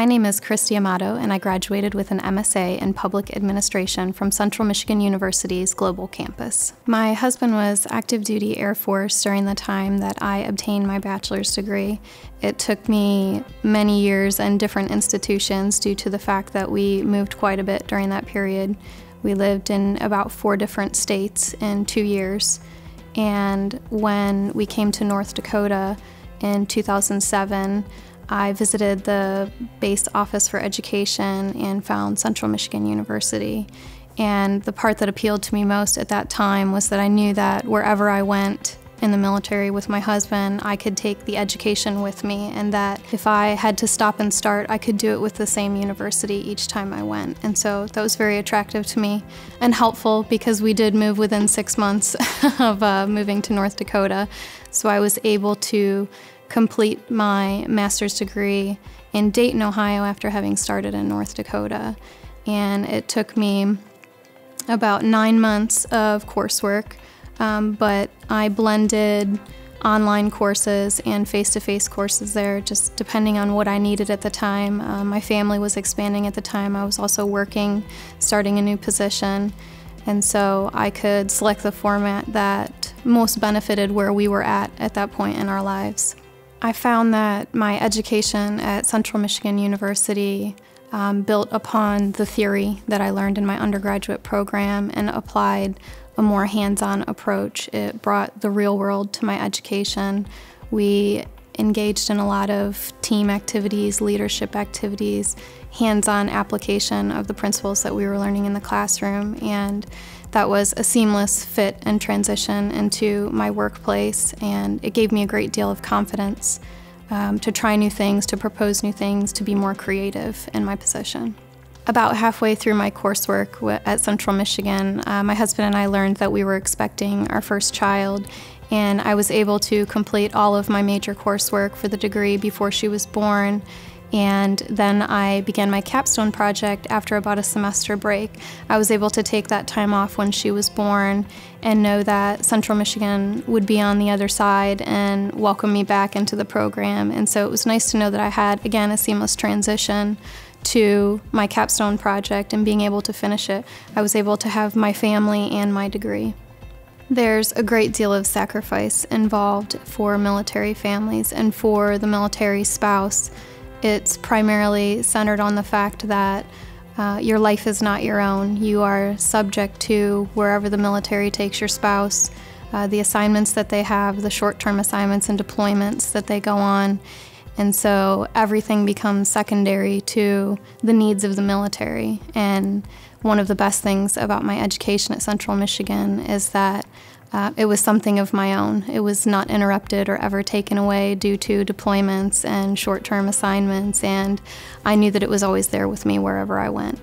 My name is Christi Amato, and I graduated with an MSA in Public Administration from Central Michigan University's Global Campus. My husband was active duty Air Force during the time that I obtained my bachelor's degree. It took me many years and different institutions due to the fact that we moved quite a bit during that period. We lived in about 4 different states in 2 years, and when we came to North Dakota in 2007, I visited the base office for education and found Central Michigan University. And the part that appealed to me most at that time was that I knew that wherever I went in the military with my husband, I could take the education with me, and that if I had to stop and start, I could do it with the same university each time I went. And so that was very attractive to me and helpful, because we did move within 6 months of moving to North Dakota. So I was able to complete my master's degree in Dayton, Ohio after having started in North Dakota. And it took me about 9 months of coursework, but I blended online courses and face-to-face courses there, just depending on what I needed at the time. My family was expanding at the time. I was also working, starting a new position, and so I could select the format that most benefited where we were at that point in our lives. I found that my education at Central Michigan University built upon the theory that I learned in my undergraduate program and applied a more hands-on approach. It brought the real world to my education. We engaged in a lot of team activities, leadership activities, hands-on application of the principles that we were learning in the classroom, and that was a seamless fit and transition into my workplace, and it gave me a great deal of confidence to try new things, to propose new things, to be more creative in my position. About halfway through my coursework at Central Michigan, my husband and I learned that we were expecting our first child, and I was able to complete all of my major coursework for the degree before she was born. And then I began my capstone project after about a semester break. I was able to take that time off when she was born and know that Central Michigan would be on the other side and welcome me back into the program. And so it was nice to know that I had, again, a seamless transition to my capstone project and being able to finish it. I was able to have my family and my degree. There's a great deal of sacrifice involved for military families and for the military spouse. It's primarily centered on the fact that your life is not your own. You are subject to wherever the military takes your spouse, the assignments that they have, the short-term assignments and deployments that they go on. And so everything becomes secondary to the needs of the military. And one of the best things about my education at Central Michigan is that it was something of my own. It was not interrupted or ever taken away due to deployments and short-term assignments, and I knew that it was always there with me wherever I went.